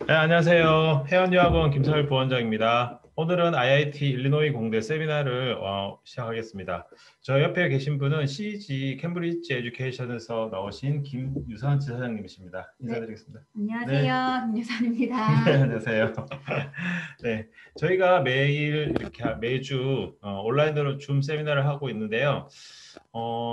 네, 안녕하세요. 해안유학원 김성일 부원장입니다. 오늘은 IIT 일리노이 공대 세미나를 시작하겠습니다. 저 옆에 계신 분은 CG 캠브리지 에듀케이션에서 나오신 김유선 지사장님이십니다. 네, 인사드리겠습니다. 네, 안녕하세요. 네, 김유선입니다. 안녕하세요. 네, 저희가 매일 이렇게 매주 온라인으로 줌 세미나를 하고 있는데요.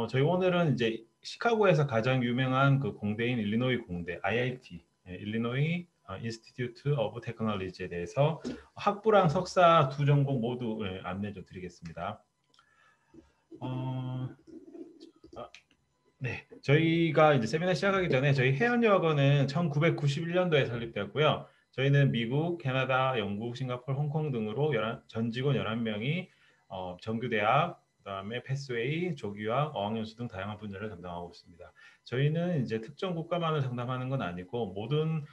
저희 오늘은 이제 시카고에서 가장 유명한 그 공대인 일리노이 공대 IIT, 일리노이 인스티튜트 오브 테크놀로지에 대해서 학부랑 석사 두 전공 모두 안내 좀 드리겠습니다. 어, 아, 네, 저희가 이제 세미나 시작하기 전에 저희 해안여학원은 1991년도에 설립되었고요. 저희는 미국, 캐나다, 영국, 싱가포르, 홍콩 등으로 전 직원 11명이 정규대학, 그다음에 패스웨이, 조기유학, 어학연수 등 다양한 분야를 담당하고 있습니다. 저희는 이제 특정 국가만을 상담하는 건 아니고 모든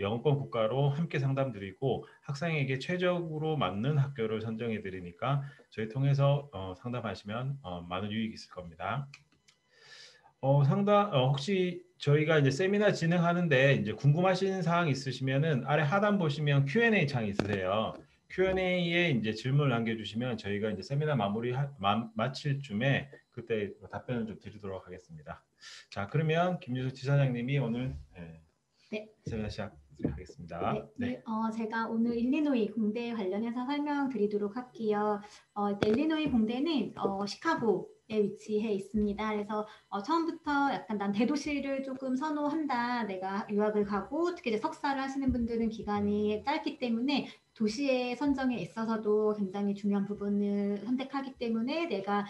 영어권 국가로 함께 상담드리고 학생에게 최적으로 맞는 학교를 선정해 드리니까 저희 통해서 상담하시면 많은 유익이 있을 겁니다. 혹시 저희가 이제 세미나 진행하는데 이제 궁금하신 사항 있으시면은 아래 하단 보시면 Q&A 창이 있으세요. Q&A에 이제 질문을 남겨주시면 저희가 이제 세미나 마칠 쯤에 그때 답변을 좀 드리도록 하겠습니다. 자, 그러면 김유석 지사장님이 오늘 네, 세미나 시작하겠습니다. 네. 제가 오늘 일리노이 공대 관련해서 설명드리도록 할게요. 일리노이 공대는 시카고에 위치해 있습니다. 그래서 처음부터 약간 난 대도시를 조금 선호한다. 내가 유학을 가고 특히 이제 석사를 하시는 분들은 기간이 짧기 때문에 도시의 선정에 있어서도 굉장히 중요한 부분을 선택하기 때문에 내가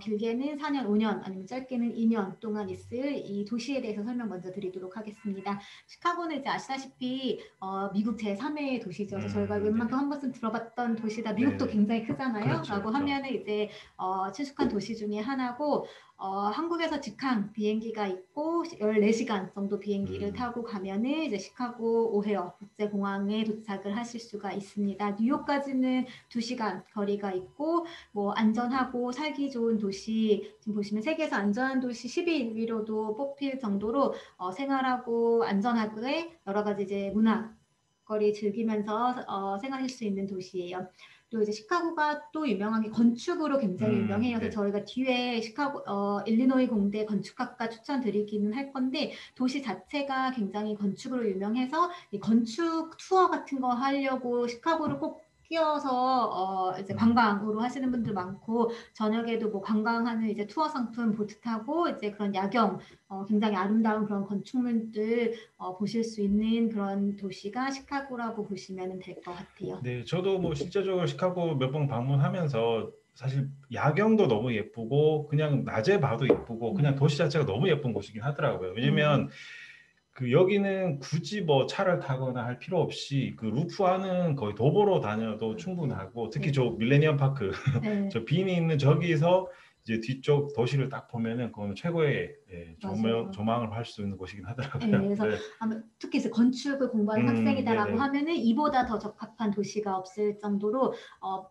길게는 4년, 5년 아니면 짧게는 2년 동안 있을 이 도시에 대해서 설명 먼저 드리도록 하겠습니다. 시카고는 이제 아시다시피 미국 제3의 도시죠. 그래서 저희가 웬만큼 한 번쯤 들어봤던 도시다. 미국도 네네. 굉장히 크잖아요. 그렇죠, 라고 그렇죠. 하면은 이제 친숙한 도시 중에 하나고 한국에서 직항 비행기가 있고 14시간 정도 비행기를 타고 가면은 이제 시카고 오헤어 국제공항에 도착을 하실 수가 있습니다. 뉴욕까지는 2시간 거리가 있고 뭐 안전하고 살기 좋은 도시 지금 보시면 세계에서 안전한 도시 10위로도 뽑힐 정도로 생활하고 안전하게 여러 가지 이제 문화거리 즐기면서 생활할 수 있는 도시예요. 또 이제 시카고가 또 유명한 게 건축으로 굉장히 유명해요. 그래서 네. 저희가 뒤에 일리노이 공대 건축학과 추천드리기는 할 건데 도시 자체가 굉장히 건축으로 유명해서 이 건축 투어 같은 거 하려고 시카고를 꼭 끼어서 이제 관광으로 하시는 분들 많고 저녁에도 뭐 관광하는 이제 투어 상품 보트 타고 이제 그런 야경 굉장히 아름다운 그런 건축물들 보실 수 있는 그런 도시가 시카고라고 보시면 될 것 같아요. 네, 저도 뭐 실제적으로 시카고 몇 번 방문하면서 사실 야경도 너무 예쁘고 그냥 낮에 봐도 예쁘고 그냥 도시 자체가 너무 예쁜 곳이긴 하더라고요. 왜냐면 그 여기는 굳이 뭐 차를 타거나 할 필요 없이 그 루프와는 거의 도보로 다녀도 충분하고 특히 저 밀레니엄 파크 네. 저 빈이 있는 저기서 이제 뒤쪽 도시를 딱 보면은 그거는 최고의 조망을 할 수 있는 곳이긴 하더라고요. 네, 그래서 네. 아마 특히 이제 건축을 공부하는 학생이다라고 네네. 하면은 이보다 더 적합한 도시가 없을 정도로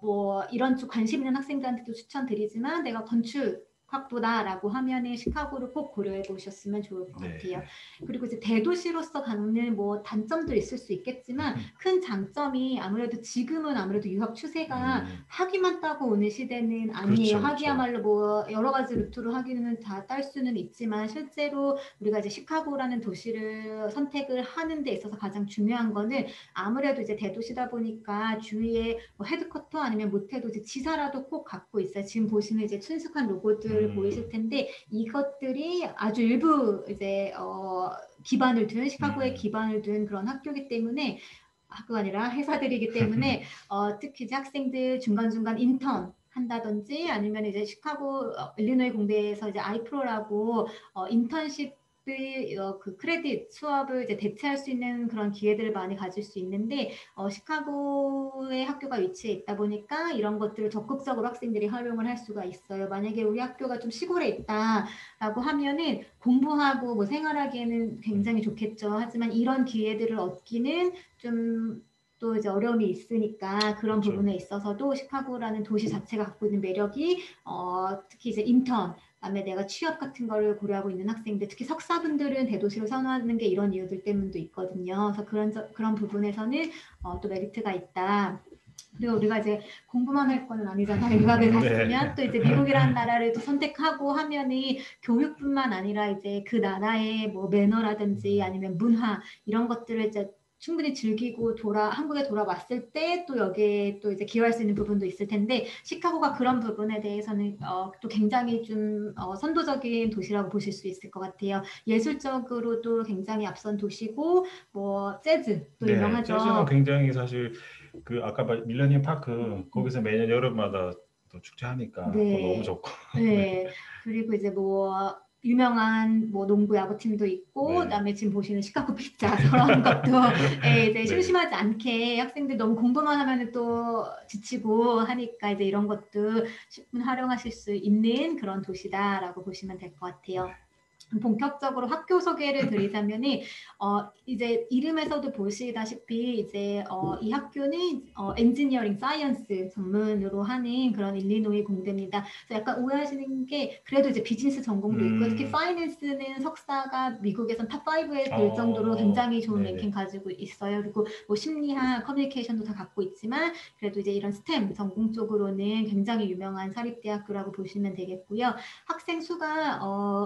뭐 이런 쪽 관심 있는 학생들한테도 추천드리지만 내가 건축 학부다라고 하면은 시카고를 꼭 고려해 보셨으면 좋을 것 네. 같아요. 그리고 이제 대도시로서 갖는 뭐 단점도 있을 수 있겠지만 큰 장점이 아무래도 지금은 아무래도 유학 추세가 학위만 따고 오는 시대는 아니에요. 그렇죠, 학위야말로 뭐 여러 가지 루트로 학위는 다 딸 수는 있지만 실제로 우리가 이제 시카고라는 도시를 선택을 하는 데 있어서 가장 중요한 거는 아무래도 이제 대도시다 보니까 주위에 뭐 헤드쿼터 아니면 못해도 이제 지사라도 꼭 갖고 있어요. 지금 보시는 이제 친숙한 로고들 보이실 텐데 이것들이 아주 일부 이제 기반을 둔 시카고에 기반을 둔 그런 학교이기 때문에 학교가 아니라 회사들이기 때문에 특히 이제 학생들 중간중간 인턴 한다든지 아니면 이제 시카고 일리노이 공대에서 이제 아이프로라고 인턴십 그 크레딧 수업을 이제 대체할 수 있는 그런 기회들을 많이 가질 수 있는데 시카고의 학교가 위치해 있다 보니까 이런 것들을 적극적으로 학생들이 활용을 할 수가 있어요. 만약에 우리 학교가 좀 시골에 있다라고 하면은 공부하고 뭐 생활하기에는 굉장히 좋겠죠. 하지만 이런 기회들을 얻기는 좀 또 이제 어려움이 있으니까 그런 그렇죠. 부분에 있어서도 시카고라는 도시 자체가 갖고 있는 매력이 특히 이제 인턴 그다음에 내가 취업 같은 거를 고려하고 있는 학생들, 특히 석사분들은 대도시를 선호하는 게 이런 이유들 때문도 있거든요. 그래서 그런 부분에서는 또 메리트가 있다. 그리고 우리가 이제 공부만 할 거는 아니잖아요. 유학을 갔으면 또 이제 미국이라는 나라를 또 선택하고 하면은 교육뿐만 아니라 이제 그 나라의 뭐 매너라든지 아니면 문화 이런 것들을 이제 충분히 즐기고 한국에 돌아왔을 때 또 여기에 또 이제 기여할 수 있는 부분도 있을 텐데 시카고가 그런 부분에 대해서는 또 굉장히 좀 선도적인 도시라고 보실 수 있을 것 같아요. 예술적으로도 굉장히 앞선 도시고 뭐 재즈도 네, 재즈는 유명하죠. 굉장히 사실 그 아까 밀레니엄 파크 거기서 매년 여름마다 또 축제하니까 또 너무 네, 좋고. 네. 네. 그리고 이제 뭐 유명한 뭐 농구 야구팀도 있고, 네. 그다음에 지금 보시는 시카고 피자 저런 것도 이제 네. 심심하지 않게 학생들 너무 공부만 하면은 또 지치고 하니까 이제 이런 것도 십분 활용하실 수 있는 그런 도시다라고 보시면 될 것 같아요. 본격적으로 학교 소개를 드리자면이 이제 이름에서도 보시다시피 이제 이 학교는 엔지니어링 사이언스 전문으로 하는 그런 일리노이 공대입니다. 그래서 약간 오해하시는 게 그래도 이제 비즈니스 전공도 있고 특히 파이낸스는 석사가 미국에선 탑5에 들 정도로 굉장히 좋은 랭킹 네네. 가지고 있어요. 그리고 뭐 심리학, 커뮤니케이션도 다 갖고 있지만 그래도 이제 이런 스템 전공 쪽으로는 굉장히 유명한 사립대학교라고 보시면 되겠고요. 학생 수가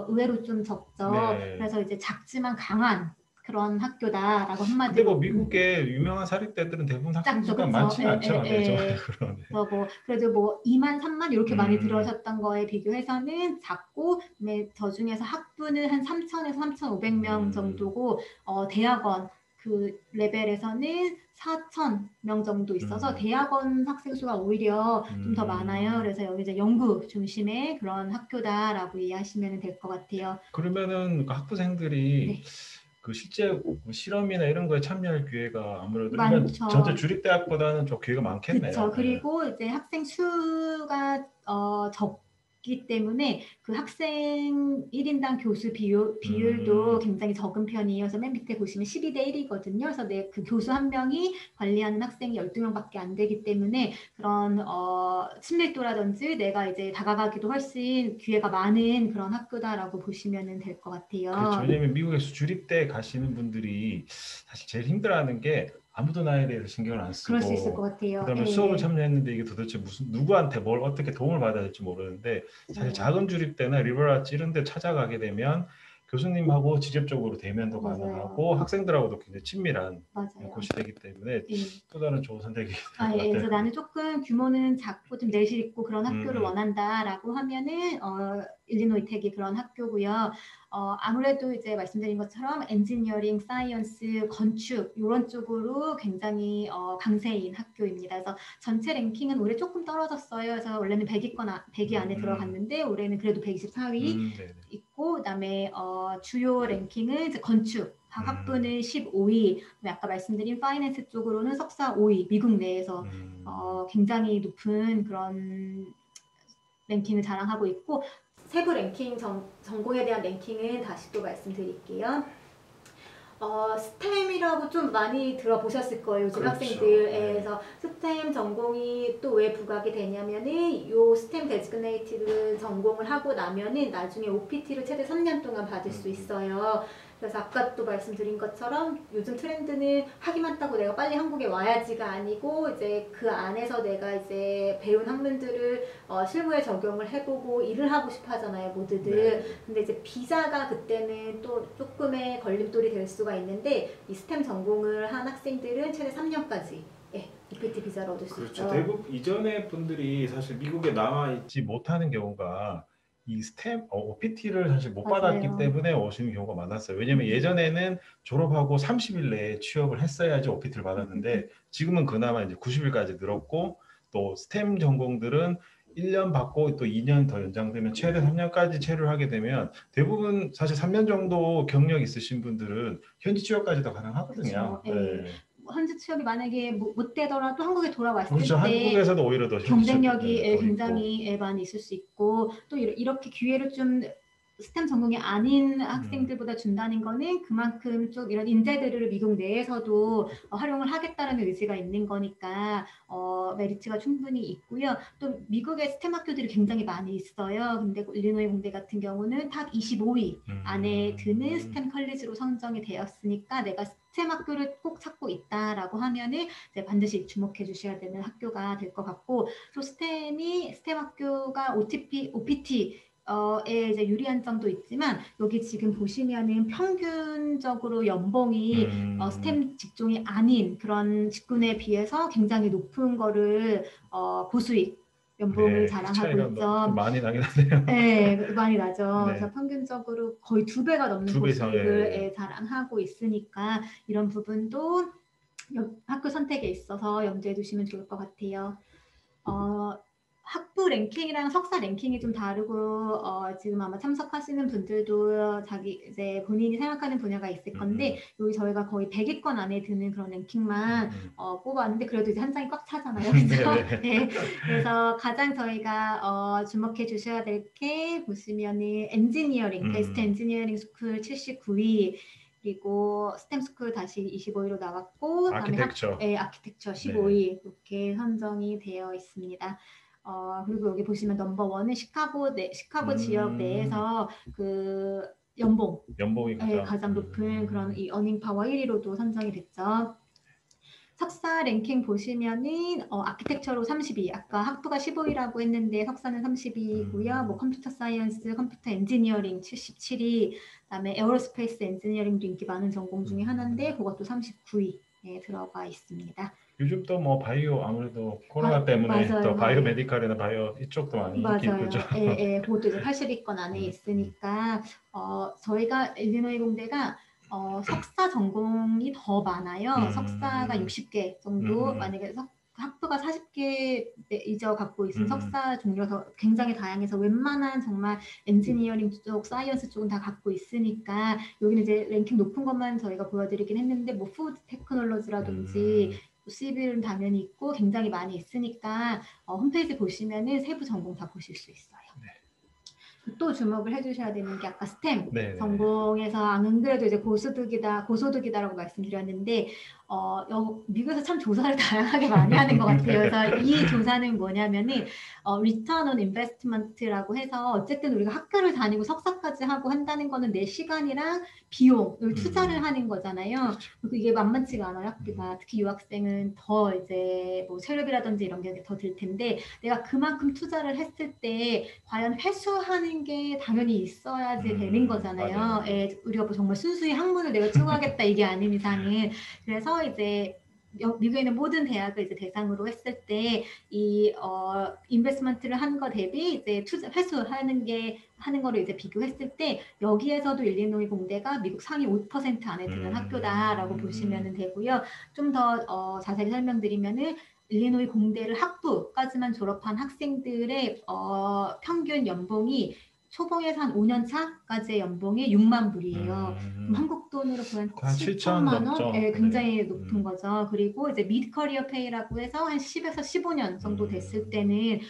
의외로 좀 적죠. 네. 그래서 이제 작지만 강한 그런 학교다라고 근데 뭐 한마디로 미국의 유명한 사립대들은 대부분 학생 작죠, 수가 그렇죠. 많지는 않죠. 네, 예. 전반적으로. 네. 그래서 뭐 그래도 뭐 2만, 3만 이렇게 많이 음, 들어오셨던 거에 비교해서는 작고, 저 중에서 학부는 한 3천에서 3,500명 음, 정도고, 대학원 그 레벨에서는 4천 명 정도 있어서 음, 대학원 학생 수가 오히려 좀 더 많아요. 음. 그래서 여기 이제 연구 중심의 그런 학교다라고 이해하시면 될 것 같아요. 그러면은 그 학부생들이 네, 그 실제 그 실험이나 이런 거에 참여할 기회가 아무래도 일반 전체 많죠. 주립대학보다는 좀 기회가 그쵸. 많겠네요. 네. 그리고 이제 학생 수가 적기 때문에 그 학생 1인당 교수 비율도 음, 굉장히 적은 편이에요. 그래서 맨 밑에 보시면 12대 1이거든요. 그래서 그 교수 한 명이 관리하는 학생이 12명밖에 안 되기 때문에 그런 친밀도라든지 내가 이제 다가가기도 훨씬 기회가 많은 그런 학교다라고 보시면 될 것 그렇죠. 같아요. 왜냐면 미국에서 주립대 가시는 분들이 사실 제일 힘들어하는 게 아무도 나에 대해서 신경을 안 그럴 수 있을 것 쓰고 같아요. 그다음에 수업을 예, 참여했는데 이게 도대체 무슨 누구한테 뭘 어떻게 도움을 받아야 될지 모르는데 사실 맞아요. 작은 주립대나 리버라지 이런 데 찾아가게 되면 교수님하고 직접적으로 대면도 맞아요. 가능하고 학생들하고도 굉장히 친밀한 맞아요. 곳이 되기 때문에 예. 또 다른 좋은 선택이 될 것 예, 같아요. 그래서 나는 조금 규모는 작고 좀 내실 있고 그런 음, 학교를 음, 원한다라고 하면은 일리노이 텍이 그런 학교고요. 아무래도 이제 말씀드린 것처럼 엔지니어링, 사이언스, 건축 이런 쪽으로 굉장히 강세인 학교입니다. 그래서 전체 랭킹은 올해 조금 떨어졌어요. 그래서 원래는 100위 안에 음, 들어갔는데 올해는 그래도 124위 네네. 있고 그다음에 주요 랭킹은 이제 건축 음, 학부는 15위, 아까 말씀드린 파이낸스 쪽으로는 석사 5위, 미국 내에서 음, 굉장히 높은 그런 랭킹을 자랑하고 있고 세부 랭킹 전공에 대한 랭킹은 다시 또 말씀드릴게요. 스템이라고 좀 많이 들어보셨을 거예요. 요즘 그렇죠. 네. 학생들에서 스템 전공이 또 왜 부각이 되냐면은 요 스템 데지그네이티드 전공을 하고 나면은 나중에 OPT를 최대 3년 동안 받을 수 음, 있어요. 그래서 아까 또 말씀드린 것처럼 요즘 트렌드는 학위만 따고 내가 빨리 한국에 와야지가 아니고 이제 그 안에서 내가 이제 배운 학문들을 실무에 적용을 해보고 일을 하고 싶어 하잖아요, 모두들. 네. 근데 이제 비자가 그때는 또 조금의 걸림돌이 될 수가 있는데 이 스템 전공을 한 학생들은 최대 3년까지 OPT 비자를 얻을 수 그렇죠. 있죠. 대부분 이전의 분들이 사실 미국에 남아 있지 못하는 경우가 이 스템 OPT를 사실 못 받았기 맞아요. 때문에 오시는 경우가 많았어요. 왜냐면 예전에는 졸업하고 30일 내에 취업을 했어야지 OPT를 받았는데 지금은 그나마 이제 90일까지 늘었고 또 스템 전공들은 1년 받고 또 2년 더 연장되면 최대 3년까지 체류를 하게 되면 대부분 사실 3년 정도 경력 있으신 분들은 현지 취업까지도 가능하거든요. 그렇죠. 네. 현지 취업이 만약에 못 되더라도 한국에 그렇죠. 돌아왔을 때 한국에서도 오히려 더 현지 취업 경쟁력이 더 있고. 굉장히 많이 있을 수 있고 또 이렇게 기회를 좀 스템 전공이 아닌 음. 학생들보다 준다는 거는 그만큼 좀 이런 인재들을 미국 내에서도 활용을 하겠다는 의지가 있는 거니까 메리트가 충분히 있고요. 또 미국의 스템 학교들이 굉장히 많이 있어요. 근데 일리노이 공대 같은 경우는 탑 25위 안에 드는 음. 스템 컬리지로 선정이 되었으니까 내가 스템 학교를 꼭 찾고 있다라고 하면은 이제 반드시 주목해 주셔야 되는 학교가 될 것 같고, 또 스템 학교가 OPT 에 이제 유리한 점도 있지만 여기 지금 보시면은 평균적으로 연봉이 음. 스템 직종이 아닌 그런 직군에 비해서 굉장히 높은 거를 고수익 연봉을 네, 그 자랑하고 차이가 좀 있죠. 많이 나긴 하네요. 네, 많이 나죠. 네, 그래서 평균적으로 거의 2배가 넘는 두 배 이상. 고수익을 예. 자랑하고 있으니까 이런 부분도 학교 선택에 있어서 염두에 두시면 좋을 것 같아요. 어, 학부 랭킹이랑 석사 랭킹이 좀 다르고 지금 아마 참석하시는 분들도 자기 이제 본인이 생각하는 분야가 있을 건데 음. 여기 저희가 거의 100위권 안에 드는 그런 랭킹만 음. 뽑았는데 그래도 이제 한 장이 꽉 차잖아요. 그래서 네네. 네, 그래서 가장 저희가 주목해 주셔야 될 게 보시면은 엔지니어링 베스트 음. 엔지니어링 스쿨 79위 그리고 스템 스쿨 다시 25위로 나왔고 그다음에 아키텍처. 아키텍처 네. 15위 이렇게 선정이 되어 있습니다. 그리고 여기 보시면 넘버원은 시카고 지역 음. 내에서 그 연봉 연봉이 가장. 가장 높은 그런 이 어닝 파워 1위로도 선정이 됐죠. 석사 랭킹 보시면은 아키텍처로 32, 아까 학부가 15위라고 했는데 석사는 32고요. 뭐 음. 컴퓨터 사이언스, 컴퓨터 엔지니어링 77위, 그다음에 에어로스페이스 엔지니어링도 인기 많은 전공 중에 하나인데 음. 그것도 39위에 들어가 있습니다. 요즘 또 뭐 바이오 아무래도 코로나 때문에 맞아요, 또 바이오 맞아요. 메디칼이나 바이오 이쪽도 많이 인기 있고죠. 맞아요. 예, 예. 그것도 이제 80위권 안에 음. 있으니까 저희가 일리노이 공대가 석사 전공이 더 많아요. 석사가 음. 60개 음. 정도 만약에 학부가 40개 이저 갖고 있으면 음. 석사 종류가 굉장히 다양해서 웬만한 정말 엔지니어링 쪽, 사이언스 쪽은 다 갖고 있으니까 여기는 이제 랭킹 높은 것만 저희가 보여드리긴 했는데 뭐 푸드 테크놀로지라든지 음. 시빌은 당연히 있고 굉장히 많이 있으니까 홈페이지 보시면은 세부 전공 다 보실 수 있어요. 또 주목을 해주셔야 되는 게 아까 스템 네네. 전공에서 안 그래도 이제 고소득이다라고 말씀드렸는데 미국에서 참 조사를 다양하게 많이 하는 것 같아요. 그래서 이 조사는 뭐냐면은 Return on Investment라고 해서 어쨌든 우리가 학교를 다니고 석사까지 하고 한다는 거는 내 시간이랑 비용을 투자를 음. 하는 거잖아요. 그렇죠. 그리고 이게 만만치가 않아요. 음. 학비가 특히 유학생은 더 이제 뭐 체류비라든지 이런 게 더 들 텐데 내가 그만큼 투자를 했을 때 과연 회수하는 게 당연히 있어야지 되는 맞아요, 거잖아요. 맞아요. 예, 우리가 뭐 정말 순수히 학문을 내가 추구하겠다 이게 아닌 이상은 그래서 이제 미국에 있는 모든 대학을 이제 대상으로 했을 때 이 인베스트먼트를 한 거 대비 이제 투자 회수하는 게 하는 거를 이제 비교했을 때 여기에서도 일리노이 공대가 미국 상위 5% 안에 드는 학교다라고 음. 보시면 되고요. 좀 더 자세히 설명드리면은 일리노이 공대를 학부까지만 졸업한 학생들의 평균 연봉이 초봉에서 한 5년 차까지의 연봉이 6만 불이에요. 그럼 음. 한국 돈으로 거의 한 한 7천 7천만 원? 넘죠. 예, 네. 굉장히 높은 거죠. 그리고 이제 미드 커리어 페이라고 해서 한 10에서 15년 정도 됐을 음. 때는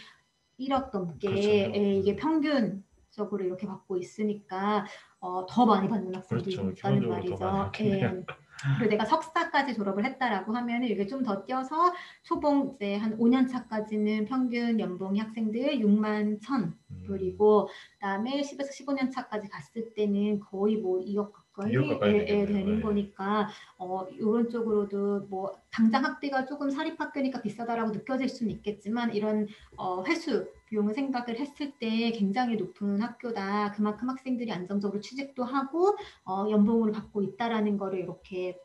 1억 그렇죠. 넘게 이게 평균적으로 이렇게 받고 있으니까 더 많이 받는 학생들이 좀 그렇죠. 있다는 기본적으로 더 많이 말이죠. 받겠네요. 예. 그리고 내가 석사까지 졸업을 했다라고 하면 이게 좀 더 뛰어서 초봉 이제 한 5년 차까지는 평균 연봉이 학생들 6만 1천 음. 불이고 그다음에 10에서 15년 차까지 갔을 때는 거의 뭐 2억 2억 가까이 가까이 되겠네요. 되는 네. 거니까 이런 쪽으로도 뭐 당장 학비가 조금 사립학교니까 비싸다라고 느껴질 수는 있겠지만 이런 회수 비용을 생각을 했을 때 굉장히 높은 학교다. 그만큼 학생들이 안정적으로 취직도 하고 연봉을 받고 있다라는 거를 이렇게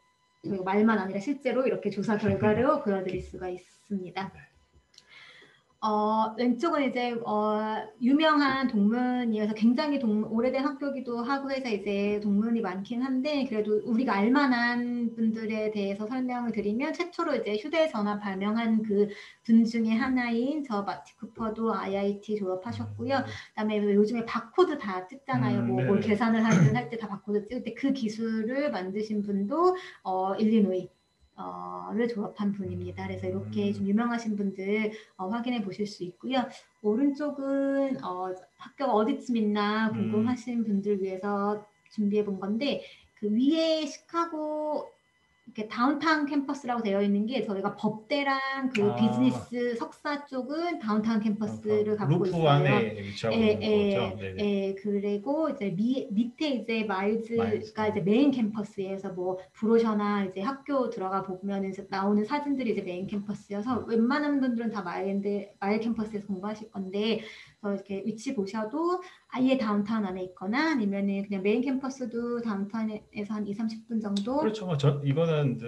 저희가 말만 아니라 실제로 이렇게 조사 결과로 보여드릴 수가 있습니다. 왼쪽은 이제 유명한 동문이어서 굉장히 오래된 학교기도 하고 해서 이제 동문이 많긴 한데 그래도 우리가 알만한 분들에 대해서 설명을 드리면 최초로 이제 휴대전화 발명한 그 분 중에 하나인 저 마티 쿠퍼도 IIT 졸업하셨고요. 그다음에 요즘에 바코드 다 찍잖아요. 뭘 네네. 계산을 하든 할 때 다 바코드 찍을 때 그 기술을 만드신 분도 일리노이 를 졸업한 분입니다. 그래서 이렇게 좀 유명하신 분들 확인해 보실 수 있고요. 오른쪽은 학교가 어디쯤 있나 궁금하신 분들 위해서 준비해 본 건데 그 위에 시카고 이렇게 다운타운 캠퍼스라고 되어 있는 게 저희가 법대랑 그 비즈니스 석사 쪽은 다운타운 캠퍼스를 갖고 루프 있어요. 안에 위치하고 있는 거죠. 네네. 그리고 이제 밑에 이제 마일즈가 이제 메인 캠퍼스에서 뭐 브로셔나 이제 학교 들어가 보면 이제 나오는 사진들이 이제 메인 캠퍼스여서 웬만한 분들은 다 마일 캠퍼스에서 공부하실 건데 이렇게 위치 보셔도 아예 다운타운 안에 있거나 아니면은 그냥 메인 캠퍼스도 다운타운에서 한 2-30분 정도. 그렇죠. 뭐 이거는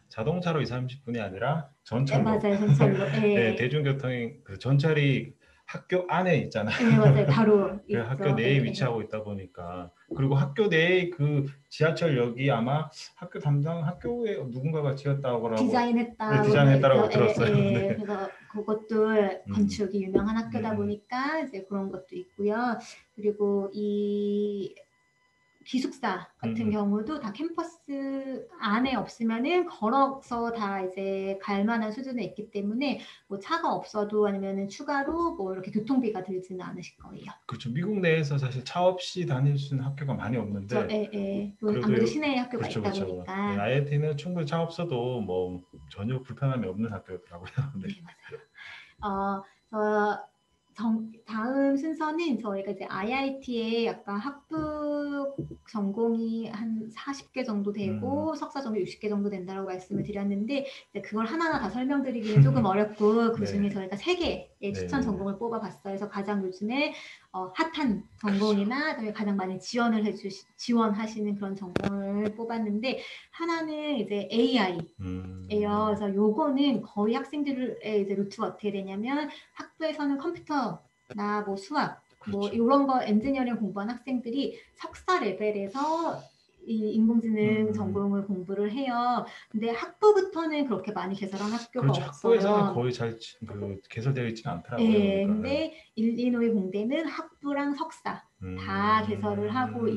자동차로 2-30분이 아니라 전철로. 맞아요, 전철로. 네, 대중교통이 그 전철이 학교 안에 있잖아요. 네, 맞아요. 바로 그 학교 내에 위치하고 있다 보니까 그리고 학교 내에 그 지하철역이 아마 학교 담당 학교에 누군가가 지었다고 디자인했다고 들었어요. 네. 그래서 그것도 건축이 유명한 학교다 보니까 이제 그런 것도 있고요. 그리고 이 기숙사 같은 경우도 다 캠퍼스 안에 없으면은 걸어서 다 이제 갈 만한 수준에 있기 때문에 뭐 차가 없어도 아니면은 추가로 뭐 이렇게 교통비가 들지는 않으실 거예요. 그렇죠. 미국 내에서 사실 차 없이 다닐 수 있는 학교가 많이 없는데. 아무래도 시내에 학교가 있다 보니까. 네, IIT는 충분히 차 없어도 뭐 전혀 불편함이 없는 학교더라고요. 네, 맞아요. 다음 순서는 저희가 이제 IIT에 약간 학부 전공이 한 40개 정도 되고 석사 전공 60개 정도 된다고 말씀을 드렸는데 이제 그걸 하나하나 다 설명드리기는 조금 어렵고 그 중에 저희가 3개의 추천 전공을 뽑아봤어요. 그래서 가장 요즘에 핫한 전공이나 가장 많이 지원하시는 그런 전공을 뽑았는데 하나는 이제 AI예요. 그래서 요거는 거의 학생들의 이제 루트가 어떻게 되냐면 학부에서는 컴퓨터나 뭐 수학 뭐 이런 거 엔지니어링 공부한 학생들이 석사 레벨에서 이 인공지능 전공을 공부를 해요. 근데 학부부터는 그렇게 많이 개설한 학교가 없어요. 학부에서는 거의 잘 개설되어 있지는 않더라고요. 네, 근데 일리노이 공대는 학부랑 석사 다 개설을 하고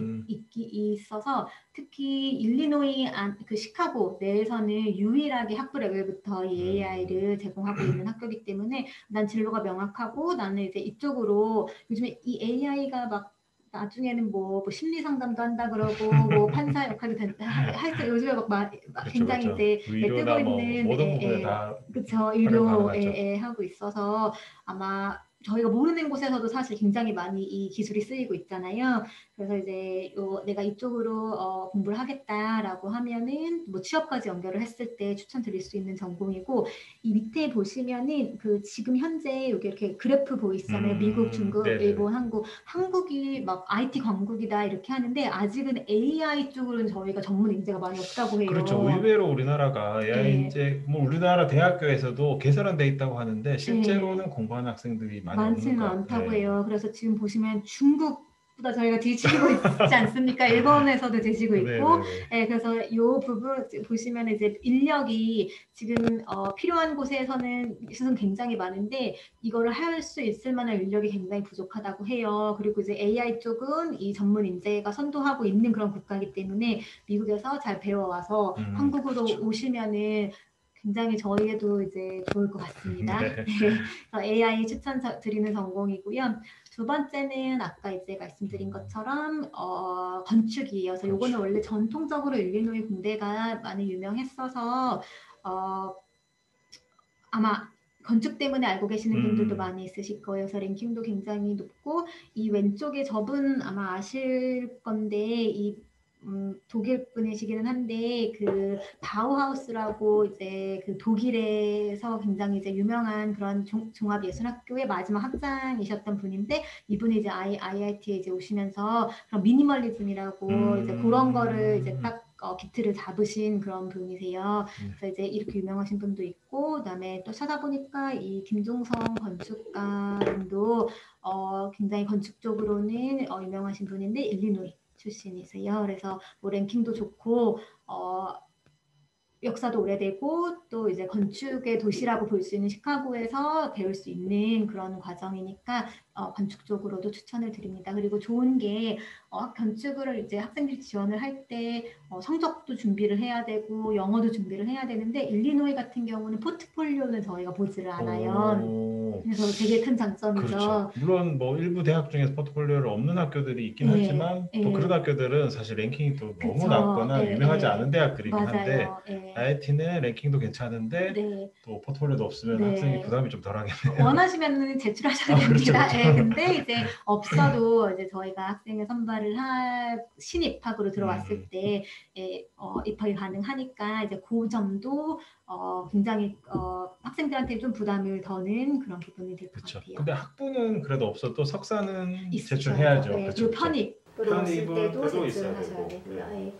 있어서 특히 일리노이 그 시카고 내에서는 유일하게 학부 레벨부터 이 AI를 제공하고 있는 학교이기 때문에 난 진로가 명확하고 나는 이제 이쪽으로 요즘에 이 AI가 막 나중에는 뭐 심리 상담도 한다 그러고 뭐 판사 역할도 할수 요즘에 막 굉장히 이제 뜨고 있는 모든 부분에 다 그렇죠. 의료에 하고 있어서 아마 저희가 모르는 곳에서도 사실 굉장히 많이 이 기술이 쓰이고 있잖아요. 그래서 이제 내가 이쪽으로 공부를 하겠다라고 하면은 뭐 취업까지 연결을 했을 때 추천드릴 수 있는 전공이고 이 밑에 보시면은 그 지금 현재 여기 이렇게 그래프 보이시잖아요. 미국, 중국, 일본, 한국이 막 IT 강국이다 이렇게 하는데 아직은 AI 쪽으로는 저희가 전문 인재가 많이 없다고 해요. 그렇죠. 의외로 우리나라가 AI 인재 뭐 우리나라 대학교에서도 개설은 돼 있다고 하는데 실제로는 공부하는 학생들이 많지는 않다고 해요. 그래서 지금 보시면 중국보다 저희가 뒤지고 있지 않습니까? 일본에서도 뒤지고 있고, 그래서 이 부분 보시면 이제 인력이 지금 필요한 곳에서는 굉장히 많은데 이거를 할 수 있을 만한 인력이 굉장히 부족하다고 해요. 그리고 이제 AI 쪽은 이 전문 인재가 선도하고 있는 그런 국가이기 때문에 미국에서 잘 배워와서 한국으로 오시면은 굉장히 저희에도 이제 좋을 것 같습니다. AI 추천드리는 전공이고요. 두 번째는 아까 이제 말씀드린 것처럼 건축이에요. 그래서 요거는 원래 전통적으로 일리노이 공대가 많이 유명했어서 아마 건축 때문에 알고 계시는 분들도 많이 있으실 거예요. 그래서 랭킹도 굉장히 높고 이 왼쪽에 저분 아마 아실 건데 이 독일 분이시기는 한데 그 바우하우스라고 이제 그 독일에서 굉장히 이제 유명한 그런 종합예술학교의 마지막 학장이셨던 분인데 이분이 이제 IIT에 이제 오시면서 그런 미니멀리즘이라고 이제 그런 거를 이제 딱 기틀을 잡으신 그런 분이세요. 그래서 이제 이렇게 유명하신 분도 있고 그다음에 또 찾아보니까 이 김종성 건축가님도 굉장히 건축 쪽으로는 유명하신 분인데 일리노이 출신이세요. 그래서 뭐 랭킹도 좋고 역사도 오래되고 또 이제 건축의 도시라고 볼 수 있는 시카고에서 배울 수 있는 그런 과정이니까 건축 쪽으로도 추천을 드립니다. 그리고 좋은 게 건축을 이제 학생들이 지원을 할 때 성적도 준비를 해야 되고 영어도 준비를 해야 되는데 일리노이 같은 경우는 포트폴리오는 저희가 보지를 않아요. 오, 그래서 되게 큰 그렇죠. 장점이죠. 물론 뭐 일부 대학 중에서 포트폴리오를 없는 학교들이 있긴 예, 하지만 또 그런 예, 학교들은 사실 랭킹이 또 너무 그쵸, 낮거나 예, 유명하지 않은 예, 대학들이긴 한데 맞아요, 예, IIT는 랭킹도 괜찮은데 네, 또 포트폴리오도 없으면 학생이 네. 부담이 좀 덜하겠네요. 원하시면 제출하셔도 아, 그렇죠, 됩니다. 그렇죠. 예, 근데 이제 없어도 이제 저희가 학생을 선발을 할 신입학으로 들어왔을 음, 때 입학이 가능하니까 이제 그 점도 굉장히 학생들한테 좀 부담을 더는 그런 부분이 될 것 그렇죠. 같아요. 근데 학부는 그래도 없어도 석사는 있으셔야죠. 제출해야죠. 예, 그렇죠, 그리고 그렇죠. 편입으로 오실 편입은 때도 때도 제출을 있어야 하셔야 되고. 되고요. 예.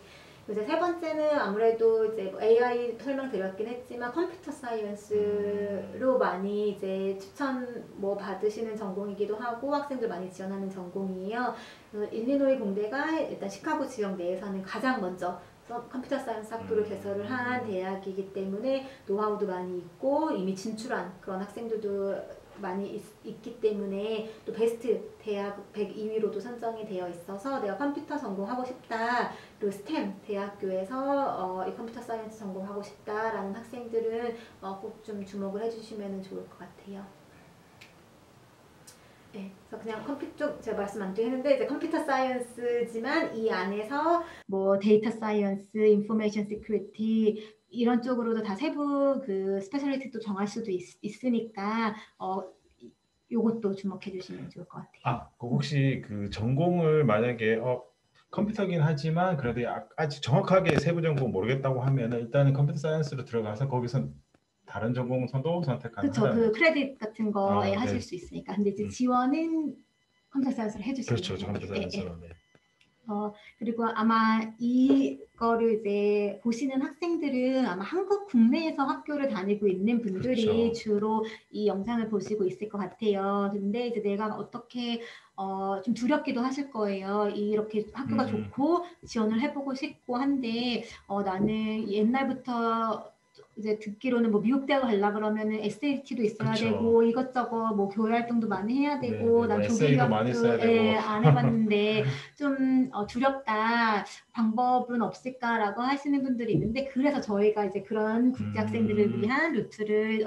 이제 세 번째는 아무래도 이제 뭐 AI 설명드렸긴 했지만 컴퓨터 사이언스로 많이 이제 추천 뭐 받으시는 전공이기도 하고 학생들 많이 지원하는 전공이에요. 그래서 일리노이 공대가 일단 시카고 지역 내에서는 가장 먼저 컴퓨터 사이언스 학부를 개설을 한 대학이기 때문에 노하우도 많이 있고 이미 진출한 그런 학생들도 많이 있기 때문에 또 베스트 대학 102위로도 선정이 되어 있어서 내가 컴퓨터 전공하고 싶다 그리고 스템 대학교에서 이 컴퓨터 사이언스 전공하고 싶다라는 학생들은 꼭 좀 주목을 해주시면 좋을 것 같아요. 네, 그래서 그냥 컴퓨터 제가 말씀 안 드렸는데 이제 컴퓨터 사이언스지만 이 안에서 뭐 데이터 사이언스, 인포메이션 시큐리티 이런 쪽으로도 다 세부 그 스페셜리티도 정할 수도 있으니까 요것도 주목해 주시면 좋을 것 같아요. 아, 그 혹시 그 전공을 만약에 컴퓨터긴 하지만 그래도 아직 정확하게 세부 전공 모르겠다고 하면은 일단은 컴퓨터 사이언스로 들어가서 거기서 다른 전공도 선택 그렇죠. 가능하다는 그 거죠. 크레딧 같은 거에 아, 하실 네. 수 있으니까. 근데 이제 음, 지원은 컴퓨터 사이언스를 해주시면 그렇죠. 돼요. 컴퓨터 예, 예. 사이언스로. 네. 그리고 아마 이거를 이제 보시는 학생들은 아마 한국 국내에서 학교를 다니고 있는 분들이 그렇죠. 주로 이 영상을 보시고 있을 것 같아요. 근데 이제 내가 어떻게 좀 두렵기도 하실 거예요. 이렇게 학교가 음, 좋고 지원을 해보고 싶고 한데 나는 옛날부터 이제 듣기로는 뭐 미국 대학 가려 그러면은 SAT도 있어야 그렇죠. 되고 이것저것 뭐 교회 활동도 많이 해야 되고 네네. 뭐 난 조기 에세이도 많이 유학도 써야 되고. 안 해봤는데 좀 두렵다 방법은 없을까라고 하시는 분들이 있는데 그래서 저희가 이제 그런 국제 학생들을 음, 위한 루트를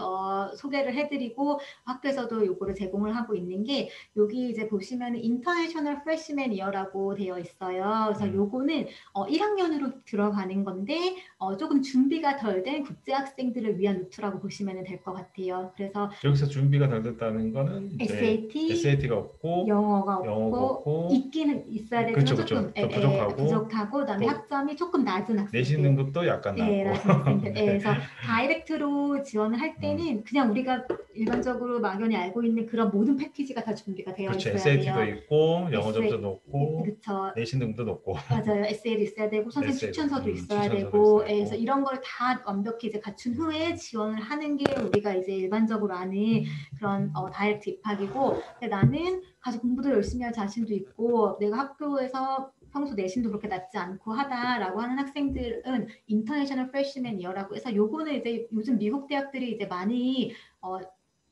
소개를 해드리고 학교에서도 요거를 제공을 하고 있는 게 여기 이제 보시면 인터내셔널 프레시맨 이어라고 되어 있어요. 그래서 음. 요거는 1학년으로 들어가는 건데 조금 준비가 덜 된 국제 학생들을 위한 루트라고 보시면 될 것 같아요. 그래서 여기서 준비가 덜 됐다는 거는 이제 SAT SAT가 없고 영어가 영어가 없고 없고 있기는 있어야 되지만 그렇죠, 조금 그렇죠. 좀 부족하고 부족하고 그다음에 또 학점이 조금 낮은 내신 학생들 등급도 약간 예, 낮고. 낮은 학생들. 예, 네. 그래서 다이렉트로 지원을 할 음, 때는 그냥 우리가 일반적으로 막연히 알고 있는 그런 모든 패키지가 다 준비가 되어 그렇죠. 있어야 SAT도 돼요. 있고 영어 점수도 에세이, 높고 그쵸. 내신 등급도 높고 맞아요. 에세이도 있어야 되고 선생님 에세이도 추천서도 있어야 추천서도 되고 있어야 그래서 되고. 이런 걸 다 완벽히 이제 갖춘 후에 음, 지원을 하는 게 우리가 이제 일반적으로 아는 그런 다이렉트 입학이고 근데 나는 가서 공부도 열심히 할 자신도 있고 내가 학교에서 평소 내신도 그렇게 낮지 않고 하다라고 하는 학생들은 인터내셔널 프레시맨 이어라고 해서 요거는 이제 요즘 미국 대학들이 이제 많이 어,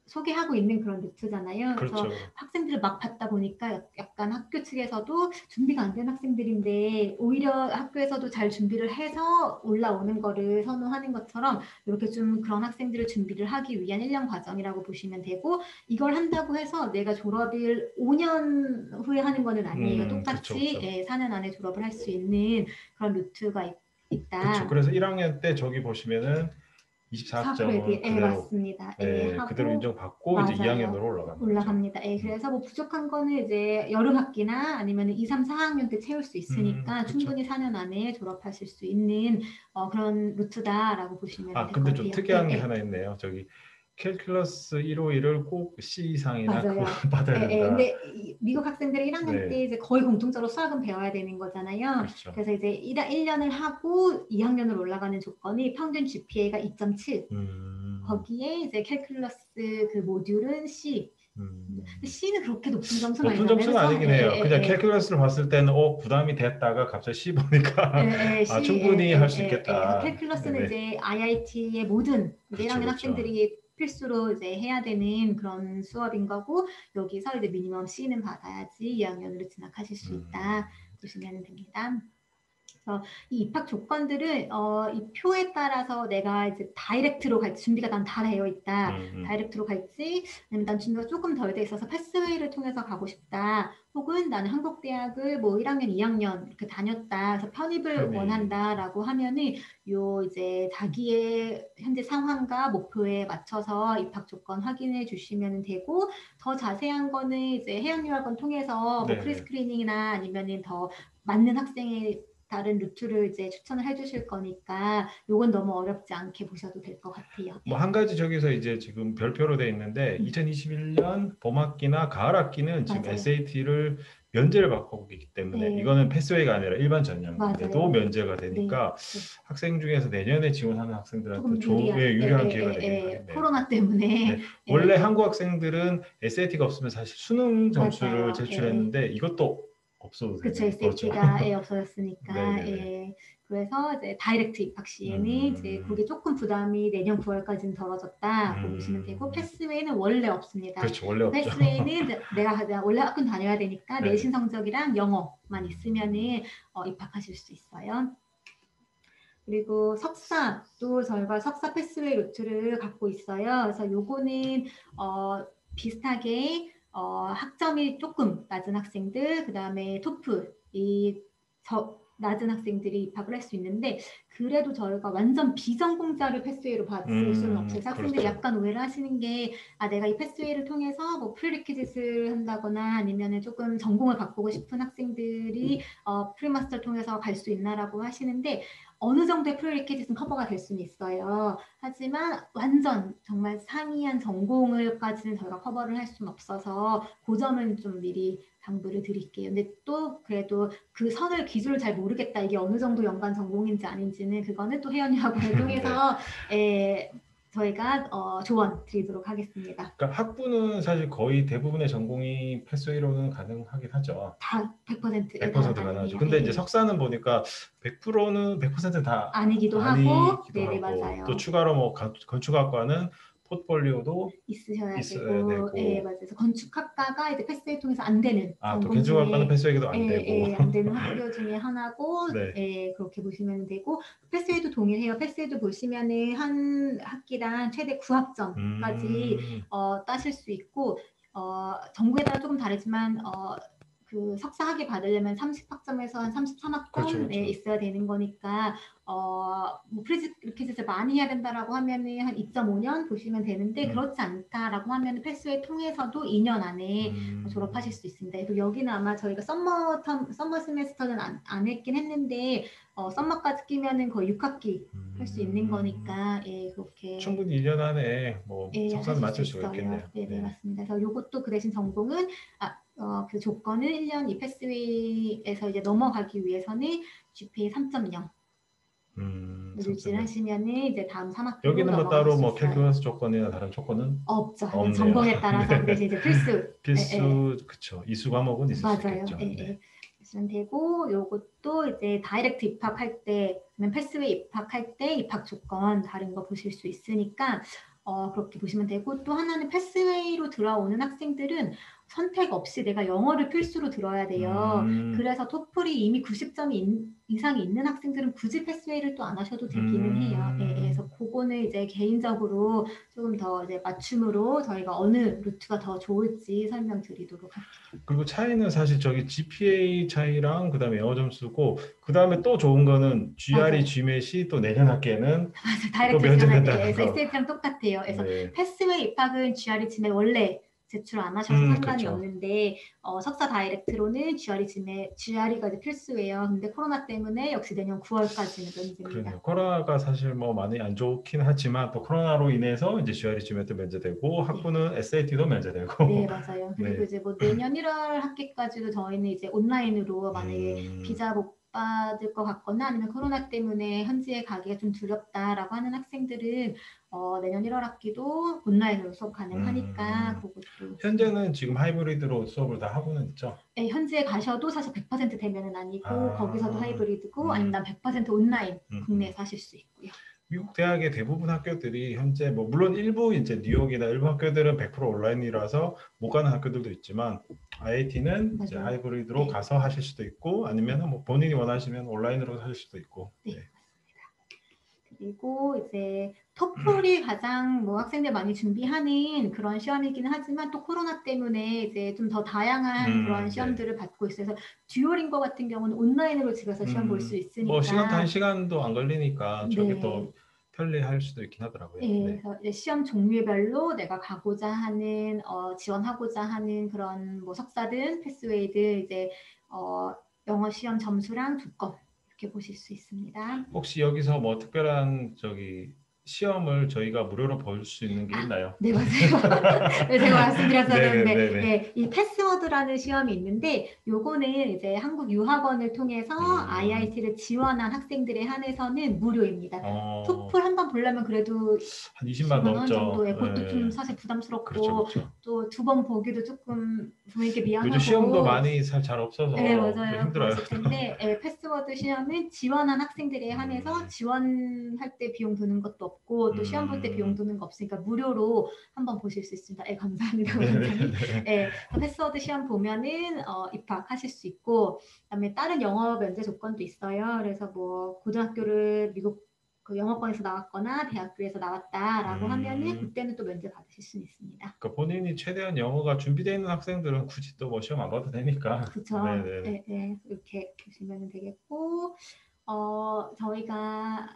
소개하고 있는 그런 루트잖아요. 그래서 그렇죠. 학생들을 막 받다 보니까 약간 학교 측에서도 준비가 안 된 학생들인데 오히려 학교에서도 잘 준비를 해서 올라오는 거를 선호하는 것처럼 이렇게 좀 그런 학생들을 준비를 하기 위한 1년 과정이라고 보시면 되고 이걸 한다고 해서 내가 졸업일 5년 후에 하는 거는 아니에요. 그렇죠, 똑같이 그렇죠. 4년 안에 졸업을 할 수 있는 그런 루트가 그렇죠. 있다. 그래서 1학년 때 저기 보시면은 24학점은 사크레딧, 예, 그대로 맞습니다. 예, 네, 그대로 하고, 인정받고 이제 맞아요. 2학년으로 올라가는 거죠. 올라갑니다. 예, 음, 그래서 뭐 부족한 거는 이제 여름 학기나 아니면 2, 3, 4학년 때 채울 수 있으니까 그렇죠. 충분히 4년 안에 졸업하실 수 있는 그런 루트다라고 보시면 아, 될 것 근데 좀 같아요. 예, 특이한 게 예, 하나 있네요. 저기 캘큘러스 151을 꼭 C 이상이나 그거 맞아요. 받아야 예, 예. 된다. 근데 미국 학생들이 1학년 때 네, 이제 거의 공통적으로 수학은 배워야 되는 거잖아요. 그렇죠. 그래서 이제 1년을 하고 2학년을 올라가는 조건이 평균 GPA가 2.7. 음, 거기에 이제 캘큘러스 그 모듈은 C 근데 C는 그렇게 높은 점수는 높은 아니잖아요. 점수는 그래서 아니긴 해요. 그냥 캘큘러스를 봤을 때는 부담이 됐다가 갑자기 C 보니까 충분히 할 수 그래서 있겠다. 캘큘러스는 네네. 이제 IIT의 모든 이제 그렇죠, 1학년 그렇죠. 학생들이 필수로 이제 해야 되는 그런 수업인 거고 여기서 이제 미니멈 C는 받아야지 2학년으로 진학하실 수 있다 보시면 됩니다. 그래서 이 입학 조건들은 이 표에 따라서 내가 이제 다이렉트로 갈지 준비가 난 다 되어 있다. 다이렉트로 갈지 아니면 난 준비가 조금 덜 돼 있어서 패스웨이를 통해서 가고 싶다. 혹은 나는 한국 대학을 뭐 1학년, 2학년 이렇게 다녔다. 그래서 편입을 원한다라고 하면은 요 이제 자기의 현재 상황과 목표에 맞춰서 입학 조건 확인해 주시면 되고 더 자세한 거는 이제 해양유학원 통해서 뭐 프리스크리닝이나 아니면은 더 맞는 학생의 다른 루트를 이제 추천을 해주실 거니까 요건 너무 어렵지 않게 보셔도 될 것 같아요. 뭐 한 가지 저기서 이제 지금 별표로 돼 있는데 2021년 봄학기나 가을학기는 지금 맞아요. SAT를 면제를 받고 있기 때문에 이거는 패스웨이가 아니라 일반 전형인데도 면제가 되니까 학생 중에서 내년에 지원하는 학생들한테 유리한 기회가 되긴 하겠네요. 코로나 때문에 원래 한국 학생들은 SAT가 없으면 사실 수능 점수를 제출했는데 이것도 없어도 되는 그쵸, SAT가 없어졌으니까. 그래서 이제 다이렉트 입학 시에는 이제 그게 조금 부담이 내년 9월까지는 덜어졌다고 보시면 되고 패스웨이는 원래 없습니다. 그렇죠, 원래 없죠. 패스웨이는 내가 원래 학교 다녀야 되니까 내신 성적이랑 영어만 있으면은 입학하실 수 있어요. 그리고 석사도 저희가 석사 패스웨이 루트를 갖고 있어요. 그래서 요거는 비슷하게 학점이 조금 낮은 학생들, 그 다음에 토플이 낮은 학생들이 입학을 할 수 있는데 그래도 저희가 완전 비전공자를 패스웨이로 받을 수는 없어요. 학생들이 약간 오해를 하시는 게 내가 이 패스웨이를 통해서 뭐 프리리퀴짓을 한다거나 아니면 조금 전공을 바꾸고 싶은 학생들이 프리마스터를 통해서 갈 수 있나라고 하시는데 어느 정도의 프리리퀴짓은 커버가 될 수는 있어요. 하지만 완전 정말 상이한 전공을까지는 저희가 커버를 할 수는 없어서 그 점은 좀 미리 당부를 드릴게요. 근데 또 그래도 그 선을 기준을 잘 모르겠다. 이게 어느 정도 연관 전공인지 아닌지는 그거는 또 해연유학원을 통해서 저희가 조언 드리도록 하겠습니다. 그러니까 학부는 사실 거의 대부분의 전공이 패스웨이로는 가능하긴 하죠. 다 100%. 100% 가능하죠. 근데 이제 석사는 보니까 100%는 100%는 다 아니기도 하고, 맞아요. 또 추가로 뭐 건축학과는 포트폴리오도 있으셔야 되고, 맞아요. 그래서 건축학과가 이제 패스웨이 통해서 안 되는 또 건축학과는 패스웨이도 안 되고 안 되는 학교 중에 하나고, 그렇게 보시면 되고 패스웨이도 동일해요. 패스웨이도 보시면은 한 학기당 최대 9학점까지 따실 수 있고, 전공에 따라 조금 다르지만 그 석사 학위 받으려면 30학점에서 한 33학점 있어야 되는 거니까 뭐 프리리퀴짓을 많이 해야 된다라고 하면은 한 2.5년 보시면 되는데 그렇지 않다라고 하면 패스웨이 통해서도 2년 안에 졸업하실 수 있습니다. 그리고 여기는 아마 저희가 썸머 세메스터는 안 했긴 했는데 썸머까지 끼면은 거의 6학기 할 수 있는 거니까 그렇게 충분히 2년 안에 뭐 석사는 맞출 수가 있겠네요. 네, 맞습니다. 그래서 요것도 그 대신 전공은 그 조건은 1년 이 패스웨이에서 이제 넘어가기 위해서는 GPA 3.0 유지를 하시면은 이제 다음 3학기로 여기는 뭐 넘어갈 따로 수 뭐 있어요. 캘큘러스 조건이나 다른 조건은 없죠. 전공에 따라서 그 대신 이제 필수 그쵸. 이수 과목은 있을 수 있겠죠. 보시면 되고 요것도 이제 다이렉트 입학할 때, 패스웨이 입학할 때 입학 조건 다른 거 보실 수 있으니까 그렇게 보시면 되고 또 하나는 패스웨이로 들어오는 학생들은 선택 없이 내가 영어를 필수로 들어야 돼요. 그래서 토플이 이미 90점이 이상이 있는 학생들은 굳이 패스웨이를 또 안 하셔도 되기는 해요. 그래서 그거는 이제 개인적으로 조금 더 이제 맞춤으로 저희가 어느 루트가 더 좋을지 설명드리도록 할게요. 그리고 차이는 사실 저기 GPA 차이랑 그다음에 영어 점수고 그다음에 또 좋은 거는 GRE, GMAT이 또 내년 학기에는 또 면제된다는 거. SAT랑 똑같아요. 그래서 패스웨이 입학은 GRE, GMAT 원래 제출 안 하셔도 상관이 없는데 석사 다이렉트로는 GRE가 이제 필수예요. 근데 코로나 때문에 역시 내년 9월까지는 면제입니다. 그러네요. 코로나가 사실 뭐 많이 안 좋긴 하지만 또 코로나로 인해서 이제 GRE, GMAT도 면제되고 학부는 SAT도 면제되고. 네, 맞아요. 그리고 이제 뭐 내년 1월 학기까지도 저희는 이제 온라인으로 만약에 비자 받을 것 같거나 아니면 코로나 때문에 현지에 가기가 좀 두렵다라고 하는 학생들은 내년 1월 학기도 온라인으로 수업 가능하니까 그것도 현재는 지금 하이브리드로 수업을 다 하고는 있죠. 네, 현지에 가셔도 사실 100% 대면은 아니고 거기서도 하이브리드고 아니면 난 100% 온라인 국내에서 하실 수 있고요. 미국 대학의 대부분 학교들이 현재 뭐 물론 일부 이제 뉴욕이나 일부 학교들은 100% 온라인이라서 못 가는 학교들도 있지만 IIT는 이제 맞아요. 하이브리드로 네. 가서 하실 수도 있고 아니면 뭐 본인이 원하시면 온라인으로 하실 수도 있고. 네. 네. 그리고 이제 토플이 가장 뭐 학생들 많이 준비하는 그런 시험이긴 하지만 또 코로나 때문에 이제 좀 더 다양한 그런 시험들을 받고 있어서 듀오링고 같은 경우는 온라인으로 집에서 시험 볼 수 있으니까 뭐 시간 단 시간도 안 걸리니까 저게 네. 또 편리할 수도 있긴 하더라고요. 네, 네. 그래서 이제 시험 종류별로 내가 가고자 하는 지원하고자 하는 그런 뭐 석사든 패스웨이드 이제 영어 시험 점수랑 두건 이렇게 보실 수 있습니다. 혹시 여기서 뭐 특별한 시험을 저희가 무료로 볼 수 있는 게 있나요? 네, 맞아요. 네, 제가 말씀드렸었는데 네네네네. 네, 이 패스워드라는 시험이 있는데 요거는 이제 한국 유학원을 통해서 IIT를 지원한 학생들에 한해서는 무료입니다. 토플 한번 보려면 그래도 한 20만 10만 원 넘죠. 정도에 그것도 네. 좀 사실 부담스럽고 그렇죠. 또 두 번 보기도 조금 부모님께 미안하고 요즘 시험도 많이 잘 없어서 네, 맞아요. 힘들어요. 그러실 텐데 패스워드 시험은 지원한 학생들에 한해서 지원할 때 비용 드는 것도 없고 또 시험 볼 때 비용 드는 거 없으니까 무료로 한번 보실 수 있습니다. 감사합니다. 원장님. 패스워드 시험 보면은 입학하실 수 있고 그다음에 다른 영어 면제 조건도 있어요. 그래서 뭐 고등학교를 미국 그 영어권에서 나왔거나 대학교에서 나왔다라고 하면은 그때는 또 면제 받으실 수 있습니다. 그러니까 본인이 최대한 영어가 준비되어 있는 학생들은 굳이 또 뭐 시험 안 봐도 되니까. 그렇죠. 네, 이렇게 보시면 되겠고 저희가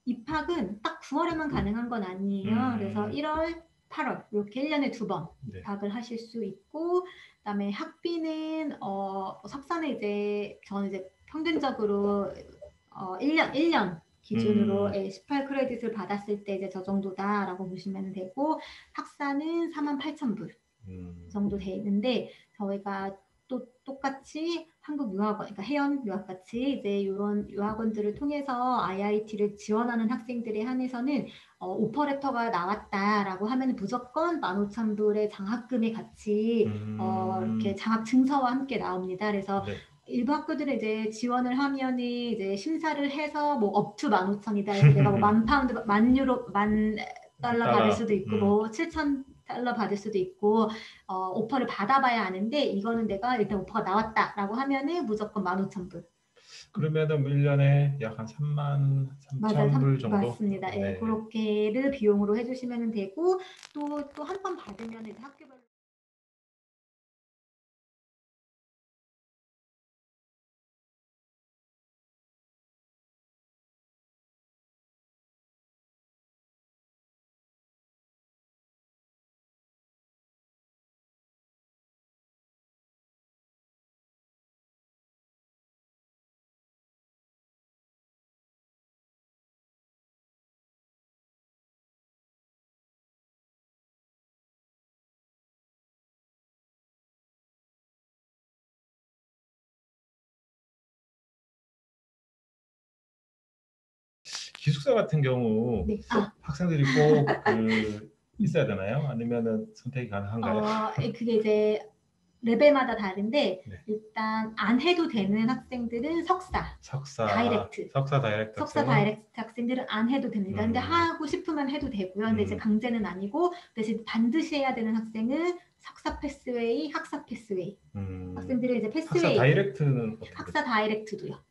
입학은 딱 9월에만 가능한 건 아니에요. 그래서 1월, 8월 이렇게 1년에 2번 입학을 하실 수 있고 그다음에 학비는 석사는 이제 저는 이제 평균적으로 1년 기준으로 18크레딧을 받았을 때 이제 저 정도다라고 보시면 되고 학사는 48,000불 정도 돼 있는데 저희가 또 똑같이 한국 유학원, 그러니까 해연 유학같이 이제 이런 유학원들을 통해서 IIT를 지원하는 학생들에 한해서는 오퍼레터가 나왔다라고 하면 무조건 15,000불의 장학금이 같이 이렇게 장학 증서와 함께 나옵니다. 그래서 일부 학교들은 이제 지원을 하면은 이제 심사를 해서 뭐 업투 15,000이다 해서 내가 뭐 10,000파운드, 10,000유로, 10,000달러 받을 수도 있고 뭐 7,000달러 받을 수도 있고 오퍼를 받아봐야 아는데 이거는 내가 일단 오퍼가 나왔다라고 하면은 무조건 15,000불. 그러면은 1년에 약 한 33,000불 정도? 맞습니다. 네. 그렇게를 비용으로 해주시면 되고 또 한 번 받으면 이제 학교별로 기숙사 같은 경우 학생들이 꼭 있어야 되나요? 아니면은 선택이 가능한가요? 그게 이제 레벨마다 다른데 일단 안 해도 되는 학생들은 석사 다이렉트 학생들은 안 해도 됩니다. 근데 하고 싶으면 해도 되고요. 근데 이제 강제는 아니고 대신 반드시 해야 되는 학생은 석사 패스웨이, 학사 패스웨이. 학생들은 이제 패스웨이. 학사 다이렉트는 학사 다이렉트도요.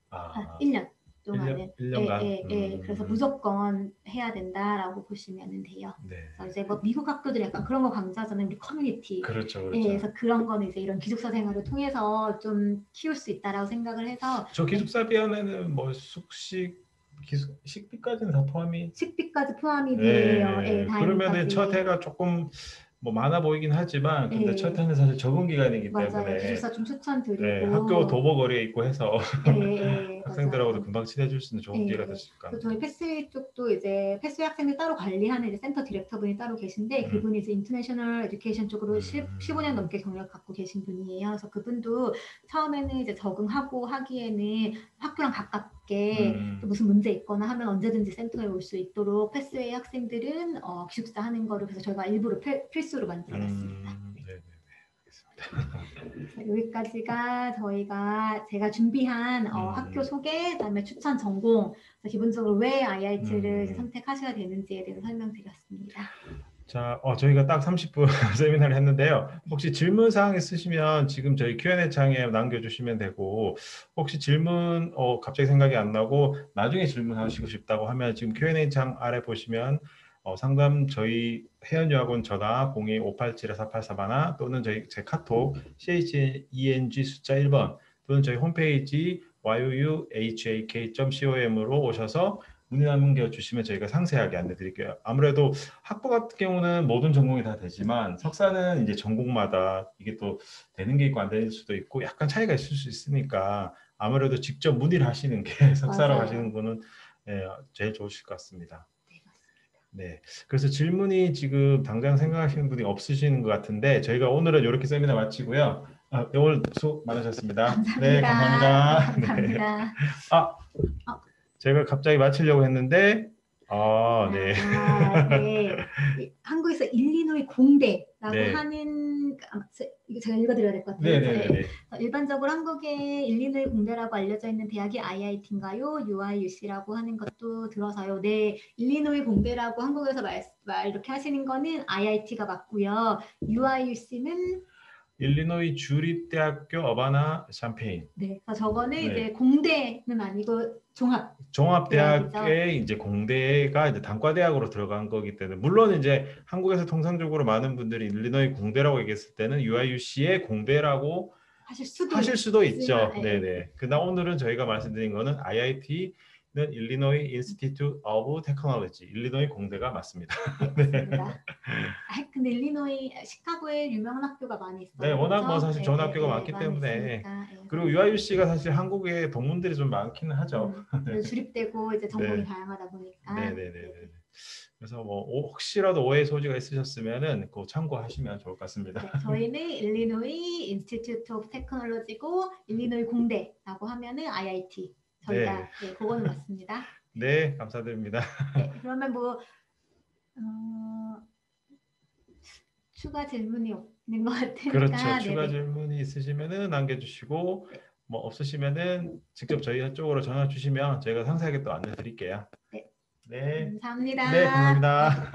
1년 동안은 1년간. 그래서 무조건 해야 된다라고 보시면 돼요. 그래서 이제 뭐 미국 학교들이 약간 그런 거 강조하잖아요. 우리 커뮤니티. 그렇죠. 그래서 그런 거는 이제 이런 기숙사 생활을 통해서 좀 키울 수 있다라고 생각을 해서 저 기숙사비 안에는 뭐 숙식 식비까지는 다 포함이 식비까지 포함이 돼요. 그러면은 첫 해가 조금 뭐 많아 보이긴 하지만 근데 첫 해는 사실 적응 기간이기 때문에 기숙사 좀 추천드리고 학교 도보거리에 있고 해서 학생들하고도 맞아요. 금방 친해질 수 있는 좋은 기회가 네. 됐을 것 저희 같아요. 패스웨이 쪽도 이제 패스웨이 학생들 따로 관리하는 이제 센터 디렉터분이 따로 계신데 그분이 이제 인터내셔널 에듀케이션 쪽으로 15년 넘게 경력 갖고 계신 분이에요. 그래서 그분도 처음에는 이제 적응하고 하기에는 학교랑 가깝게 또 무슨 문제 있거나 하면 언제든지 센터에 올 수 있도록 패스웨이 학생들은 기숙사 하는 거를 그래서 저희가 일부러 필수로 만들어놨습니다. 네, 알겠습니다. 여기까지가 제가 준비한 학교 소개, 그다음에 추천 전공, 기본적으로 왜 IIT를 선택하셔야 되는지에 대해서 설명드렸습니다. 자, 저희가 딱 30분 세미나를 했는데요. 혹시 질문 사항 있으시면 지금 저희 Q&A 창에 남겨주시면 되고, 혹시 질문 갑자기 생각이 안 나고 나중에 질문하시고 싶다고 하면 지금 Q&A 창 아래 보시면 상담 저희 해연유학원 전화 02-587-4841 또는 제 카톡 CHENG 숫자 1번 또는 저희 홈페이지 yuuhak.com으로 오셔서 문의 남겨주시면 저희가 상세하게 안내드릴게요. 아무래도 학부 같은 경우는 모든 전공이 다 되지만 석사는 이제 전공마다 이게 또 되는 게 있고 안 되는 수도 있고 약간 차이가 있을 수 있으니까 아무래도 직접 문의를 하시는 게 석사로 맞아요. 하시는 분은 제일 좋으실 것 같습니다. 네, 그래서 질문이 지금 당장 생각하시는 분이 없으시는 것 같은데 저희가 오늘은 이렇게 세미나 마치고요. 오늘 수고 많으셨습니다. 감사합니다. 네, 감사합니다. 네, 감사합니다. 네. 제가 갑자기 마치려고 했는데 네. 네. 한국에서 일리노이 공대라고 네. 하는 이거 제가 읽어드려야 될 것 같아요. 네. 일반적으로 한국의 일리노이 공대라고 알려져 있는 대학이 IIT인가요? UIUC라고 하는 것도 들어서요. 네, 일리노이 공대라고 한국에서 말 이렇게 하시는 거는 IIT가 맞고요. UIUC는 일리노이 주립대학교 어바나 샴페인. 네, 저거는 이제 공대는 아니고 종합대학의 이제 공대가 이제 단과대학으로 들어간 거기 때문에 물론 이제 한국에서 통상적으로 많은 분들이 일리노이 공대라고 얘기했을 때는 UIUC의 공대라고 하실 수도 있죠. 네네. 그러나 오늘은 저희가 말씀드린 거는 IIT는 일리노이 인스티튜트 오브 테크놀로지 일리노이 공대가 맞습니다. 네, 맞습니다. 근데 일리노이 시카고에 유명한 학교가 많이 있어요. 네, 워낙 뭐 그렇죠? 사실 좋은 학교가 많기 때문에 그리고 UIUC가 사실 한국에 동문들이 좀 많기는 하죠. 주립되고 이제 전공이 다양하다 보니까. 네네네. 그래서 뭐 혹시라도 오해 소지가 있으셨으면은 그 참고하시면 좋을 것 같습니다. 네, 저희는 일리노이 인스티튜트 오브 테크놀로지고 일리노이 공대라고 하면은 IIT. 저희가 그거는 맞습니다. 네, 감사드립니다. 네, 그러면 뭐 추가 질문이 없는 것 같으니까. 그렇죠. 추가 질문이 있으시면은 남겨주시고 뭐 없으시면은 직접 저희 쪽으로 전화 주시면 저희가 상세하게 또 안내 드릴게요. 네. 네. 감사합니다. 네, 감사합니다.